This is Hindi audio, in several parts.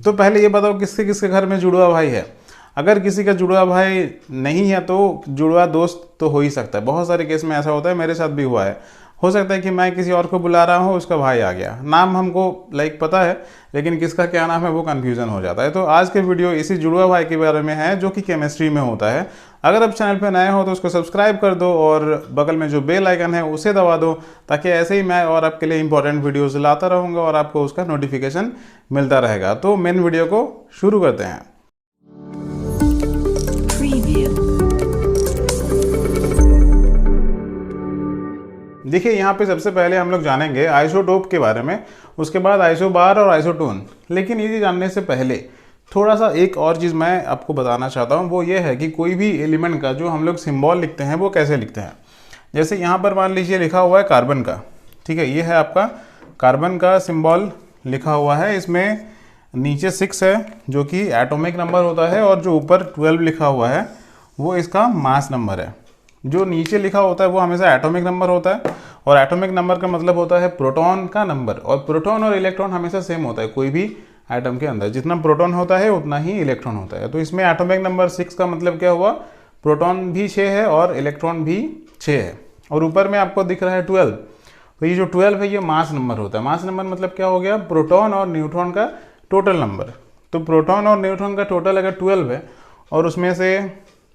तो पहले ये बताओ किसके किसके घर में जुड़वा भाई है। अगर किसी का जुड़वा भाई नहीं है तो जुड़वा दोस्त तो हो ही सकता है। बहुत सारे केस में ऐसा होता है, मेरे साथ भी हुआ है। हो सकता है कि मैं किसी और को बुला रहा हूँ, उसका भाई आ गया, नाम हमको पता है लेकिन किसका क्या नाम है वो कन्फ्यूज़न हो जाता है। तो आज के वीडियो इसी जुड़वा भाई के बारे में है जो कि केमिस्ट्री में होता है। अगर आप चैनल पर नए हो तो उसको सब्सक्राइब कर दो और बगल में जो बेल आइकन है उसे दबा दो, ताकि ऐसे ही मैं और आपके लिए इंपॉर्टेंट वीडियोज़ लाता रहूँगा और आपको उसका नोटिफिकेशन मिलता रहेगा। तो मेन वीडियो को शुरू करते हैं। देखिए यहाँ पे सबसे पहले हम लोग जानेंगे आइसोटोप के बारे में, उसके बाद आइसोबार और आइसोटोन। लेकिन ये जानने से पहले थोड़ा सा एक और चीज़ मैं आपको बताना चाहता हूँ, वो ये है कि कोई भी एलिमेंट का जो हम लोग सिंबल लिखते हैं वो कैसे लिखते हैं। जैसे यहाँ पर मान लीजिए लिखा हुआ है कार्बन का, ठीक है, ये है आपका कार्बन का सिंबल लिखा हुआ है। इसमें नीचे 6 है जो कि एटॉमिक नंबर होता है, और जो ऊपर 12 लिखा हुआ है वो इसका मास नंबर है। जो नीचे लिखा होता है वो हमेशा एटॉमिक नंबर होता है, और एटॉमिक नंबर का मतलब होता है प्रोटॉन का नंबर। और प्रोटॉन और इलेक्ट्रॉन हमेशा सेम होता है, कोई भी एटम के अंदर जितना प्रोटॉन होता है उतना ही इलेक्ट्रॉन होता है। तो इसमें एटॉमिक नंबर 6 का मतलब क्या हुआ, प्रोटॉन भी 6 है और इलेक्ट्रॉन भी 6 है। और ऊपर में आपको दिख रहा है 12, तो ये जो 12 है ये मास नंबर होता है। मास नंबर मतलब क्या हो गया, प्रोटॉन और न्यूट्रॉन का टोटल नंबर। तो प्रोटॉन और न्यूट्रॉन का टोटल अगर 12 है और उसमें से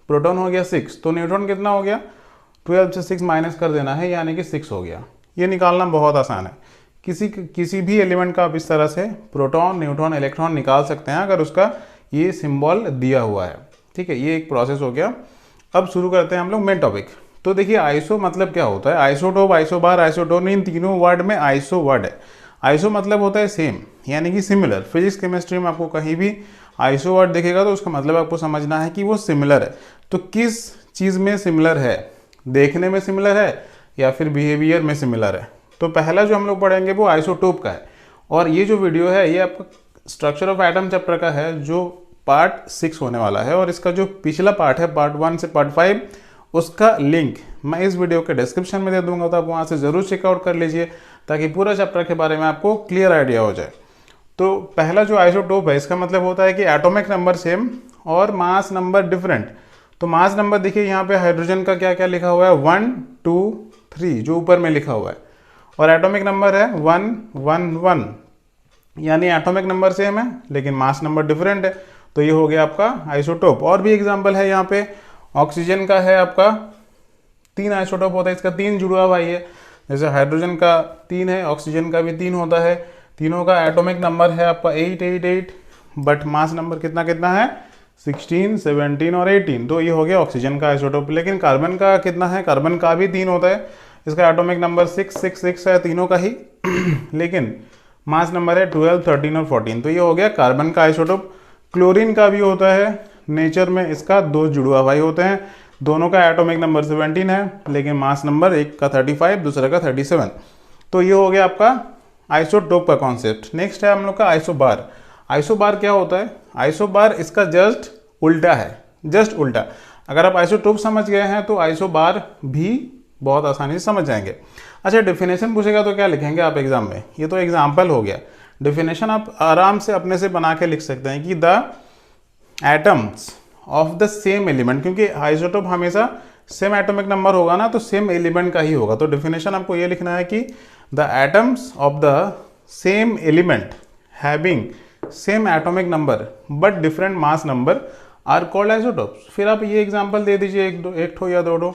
प्रोटॉन हो गया 6, तो न्यूट्रॉन कितना हो गया, 12 से 6 माइनस कर देना है, यानी कि 6 हो गया। ये निकालना बहुत आसान है। किसी भी एलिमेंट का आप इस तरह से प्रोटॉन न्यूट्रॉन इलेक्ट्रॉन निकाल सकते हैं अगर उसका ये सिंबल दिया हुआ है, ठीक है। ये एक प्रोसेस हो गया। अब शुरू करते हैं हम लोग मेन टॉपिक। तो देखिए आइसो मतलब क्या होता है, आइसोटोप, आइसोबार, आइसोटोन, इन तीनों वर्ड में आइसो वर्ड है। आइसो मतलब होता है सेम, यानी कि सिमिलर। फिजिक्स केमिस्ट्री में आपको कहीं भी आइसो वर्ड दिखेगा तो उसका मतलब आपको समझना है कि वो सिमिलर है। तो किस चीज़ में सिमिलर है, देखने में सिमिलर है या फिर बिहेवियर में सिमिलर है। तो पहला जो हम लोग पढ़ेंगे वो आइसोटोप का है। और ये जो वीडियो है ये आपका स्ट्रक्चर ऑफ एटम चैप्टर का है जो पार्ट 6 होने वाला है। और इसका जो पिछला पार्ट है पार्ट 1 से पार्ट 5, उसका लिंक मैं इस वीडियो के डिस्क्रिप्शन में दे दूंगा, तो आप वहाँ से ज़रूर चेकआउट कर लीजिए ताकि पूरा चैप्टर के बारे में आपको क्लियर आइडिया हो जाए। तो पहला जो आइसोटोप है इसका मतलब होता है कि एटॉमिक नंबर सेम और मास नंबर डिफरेंट। तो मास नंबर देखिए यहाँ पे हाइड्रोजन का क्या क्या लिखा हुआ है, 1 2 3 जो ऊपर में लिखा हुआ है, और एटॉमिक नंबर है 1 1 1, यानी एटॉमिक नंबर सेम है लेकिन मास नंबर डिफरेंट है। तो ये हो गया आपका आइसोटोप। और भी एग्जांपल है यहाँ पे, ऑक्सीजन का है आपका 3 आइसोटोप होता है, इसका 3 जुड़वा भाई है। जैसे हाइड्रोजन का 3 है, ऑक्सीजन का भी 3 होता है। तीनों का एटॉमिक नंबर है आपका 8 8 8, बट मास नंबर कितना कितना है, 16 17 और 18। तो ये हो गया ऑक्सीजन का आइसोटोप। लेकिन कार्बन का कितना है, कार्बन का भी 3 होता है, इसका एटॉमिक नंबर 6 6 6 है तीनों का ही लेकिन मास नंबर है 12 13 और 14। तो ये हो गया कार्बन का आइसोटोप। क्लोरीन का भी होता है, नेचर में इसका 2 जुड़वा भाई होते हैं, दोनों का एटॉमिक नंबर 17 है लेकिन मास नंबर एक का 35 दूसरे का 37। तो ये हो गया आपका आइसोटोप का कॉन्सेप्ट। नेक्स्ट है हम लोग का आइसोबार। आइसोबार क्या होता है, आइसोबार इसका जस्ट उल्टा है, जस्ट उल्टा। अगर आप आइसोटोप समझ गए हैं तो आइसोबार भी बहुत आसानी से समझ जाएंगे। अच्छा, डेफिनेशन पूछेगा तो क्या लिखेंगे आप एग्जाम में, ये तो एग्जाम्पल हो गया। डेफिनेशन आप आराम से अपने से बना के लिख सकते हैं कि the atoms of the same element, क्योंकि आइसोटोप हमेशा सेम एटॉमिक नंबर होगा ना, तो सेम एलिमेंट का ही होगा। तो डेफिनेशन आपको ये लिखना है कि the atoms of the same element having same atomic number but different mass number are called isotopes. फिर आप ये एग्जांपल दे दीजिए एक ठो या दो ठो,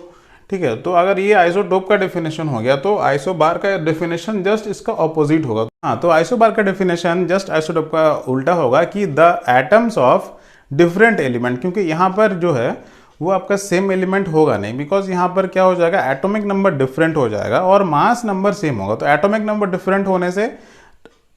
ठीक है। तो अगर ये आइसोटोप का डेफिनेशन हो गया तो आइसोबार का डेफिनेशन जस्ट इसका ऑपोजिट होगा। हाँ, तो आइसोबार का डेफिनेशन जस्ट आइसोटोप का उल्टा होगा कि the atoms of different element, क्योंकि यहाँ पर जो है वो आपका सेम एलिमेंट होगा नहीं, बिकॉज यहाँ पर क्या हो जाएगा, एटॉमिक नंबर डिफरेंट हो जाएगा और मास नंबर सेम होगा। तो एटॉमिक नंबर डिफरेंट होने से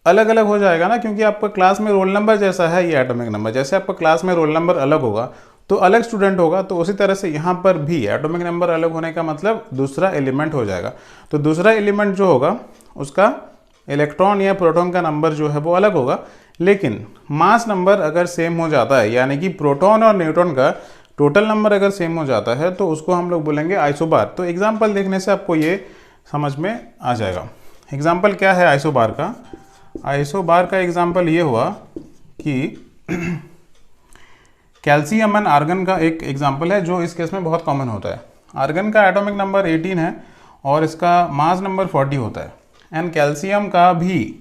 अलग अलग हो जाएगा ना, क्योंकि आपका क्लास में रोल नंबर जैसा है ये एटॉमिक नंबर, जैसे आपका क्लास में रोल नंबर अलग होगा तो अलग स्टूडेंट होगा, तो उसी तरह से यहाँ पर भी एटॉमिक नंबर अलग होने का मतलब दूसरा एलिमेंट हो जाएगा। तो दूसरा एलिमेंट जो होगा उसका इलेक्ट्रॉन या प्रोटॉन का नंबर जो है वो अलग होगा, लेकिन मास नंबर अगर सेम हो जाता है, यानी कि प्रोटॉन और न्यूट्रॉन का टोटल नंबर अगर सेम हो जाता है तो उसको हम लोग बोलेंगे आइसोबार। तो एग्जाम्पल देखने से आपको ये समझ में आ जाएगा। एग्जाम्पल क्या है आइसोबार का, आइसोबार का एग्जाम्पल ये हुआ कि कैल्शियम एंड आर्गन का एक एग्जांपल है जो इस केस में बहुत कॉमन होता है। आर्गन का एटॉमिक नंबर 18 है और इसका मास नंबर 40 होता है, एंड कैल्शियम का भी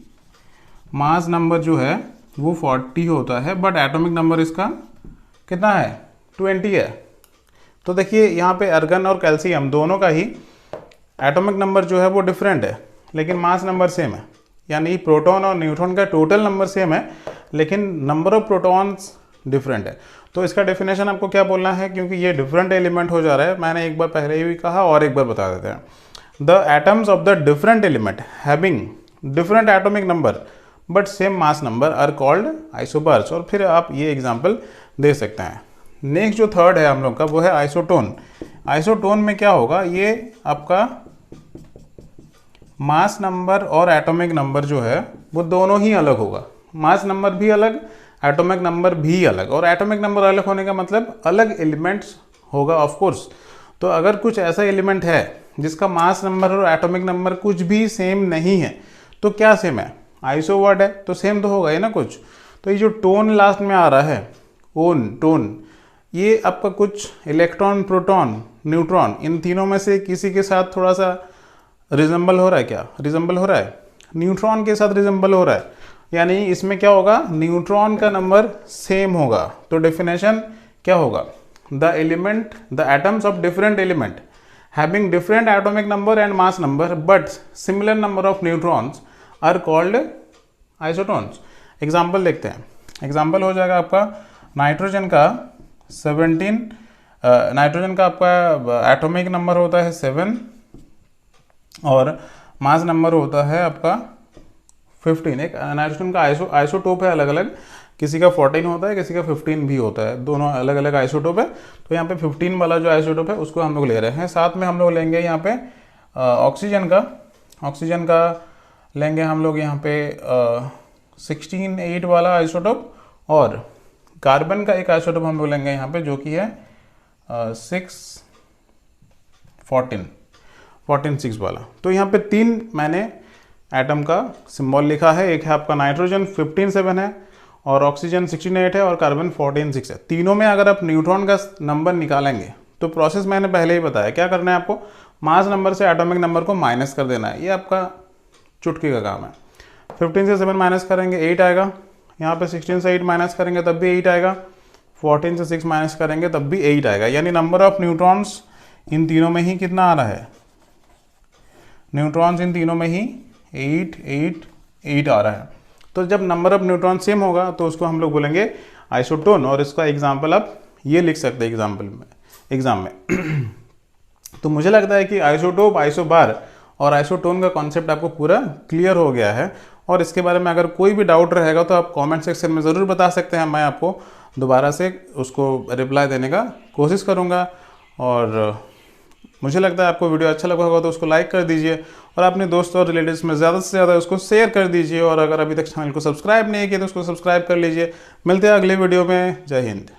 मास नंबर जो है वो 40 होता है, बट एटॉमिक नंबर इसका कितना है, 20 है। तो देखिए यहाँ पे आर्गन और कैल्शियम दोनों का ही एटॉमिक नंबर जो है वो डिफरेंट है, लेकिन मास नंबर सेम है। यानी प्रोटॉन और न्यूट्रॉन का टोटल नंबर सेम है, लेकिन नंबर ऑफ प्रोटॉन्स डिफरेंट है। तो इसका डेफिनेशन आपको क्या बोलना है, क्योंकि ये डिफरेंट एलिमेंट हो जा रहा है, मैंने एक बार पहले ही भी कहा और एक बार बता देते हैं। The atoms of the different element having different atomic number but same mass number are called isobars. और फिर आप ये एग्जाम्पल दे सकते हैं। नेक्स्ट जो थर्ड है हम लोग का वो है आइसोटोन। आइसोटोन में क्या होगा, ये आपका मास नंबर और एटॉमिक नंबर जो है वो दोनों ही अलग होगा। मास नंबर भी अलग, एटॉमिक नंबर भी अलग। और एटॉमिक नंबर अलग होने का मतलब अलग एलिमेंट्स होगा ऑफ कोर्स। तो अगर कुछ ऐसा एलिमेंट है जिसका मास नंबर और एटॉमिक नंबर कुछ भी सेम नहीं है, तो क्या सेम है, आइसो वर्ड है तो सेम तो होगा ही ना कुछ। तो ये जो टोन लास्ट में आ रहा है, ओन टोन, ये आपका कुछ इलेक्ट्रॉन, प्रोटॉन, न्यूट्रॉन, इन तीनों में से किसी के साथ थोड़ा सा रिजेंबल हो रहा है। क्या रिजेंबल हो रहा है, न्यूट्रॉन के साथ रिजेंबल हो रहा है, यानी इसमें क्या होगा, न्यूट्रॉन का नंबर सेम होगा। तो डेफिनेशन क्या होगा, the element, the atoms of different element having different atomic number and mass number but similar number of neutrons are called isotones. Example देखते हैं। एग्जाम्पल हो जाएगा आपका नाइट्रोजन का 17, नाइट्रोजन का आपका एटॉमिक नंबर होता है 7 और मास नंबर होता है आपका 15। एक नाइट्रोजन का आइसोटोप है अलग अलग, किसी का 14 होता है, किसी का 15 भी होता है, दोनों अलग अलग आइसोटोप है। तो यहाँ पे 15 वाला जो आइसोटोप है उसको हम लोग ले रहे हैं। साथ में हम लोग लेंगे यहाँ पे ऑक्सीजन का लेंगे हम लोग यहाँ पे 16-8 वाला आइसोटोप, और कार्बन का एक आइसोटोप हम लोग लेंगे यहाँ पे जो कि है 14-6 वाला। तो यहाँ पे 3 मैंने एटम का सिंबल लिखा है। एक है आपका नाइट्रोजन 15-7 है, और ऑक्सीजन 16-8 है, और कार्बन 14-6 है। तीनों में अगर आप न्यूट्रॉन का नंबर निकालेंगे तो प्रोसेस मैंने पहले ही बताया, क्या करना है आपको, मास नंबर से एटॉमिक नंबर को माइनस कर देना है। ये आपका चुटकी का काम है। 15 से 7 माइनस करेंगे 8 आएगा, यहाँ पे 16 से 8 माइनस करेंगे तब भी 8 आएगा, 14 से 6 माइनस करेंगे तब भी 8 आएगा। यानी नंबर ऑफ न्यूट्रॉन्स इन तीनों में ही कितना आ रहा है, न्यूट्रॉन्स इन तीनों में ही 8, 8, 8 आ रहा है। तो जब नंबर ऑफ न्यूट्रॉन सेम होगा तो उसको हम लोग बोलेंगे आइसोटोन, और इसका एग्जाम्पल आप ये लिख सकते हैं एग्जाम में। तो मुझे लगता है कि आइसोटोप, आइसोबार और आइसोटोन का कॉन्सेप्ट आपको पूरा क्लियर हो गया है। और इसके बारे में अगर कोई भी डाउट रहेगा तो आप कमेंट सेक्शन में ज़रूर बता सकते हैं, मैं आपको दोबारा से उसको रिप्लाई देने का कोशिश करूँगा। और मुझे लगता है आपको वीडियो अच्छा लगा होगा तो उसको लाइक कर दीजिए, और अपने दोस्तों और रिलेटिव्स में ज़्यादा से ज़्यादा उसको शेयर कर दीजिए। और अगर अभी तक चैनल को सब्सक्राइब नहीं किया तो उसको सब्सक्राइब कर लीजिए। मिलते हैं अगले वीडियो में। जय हिंद।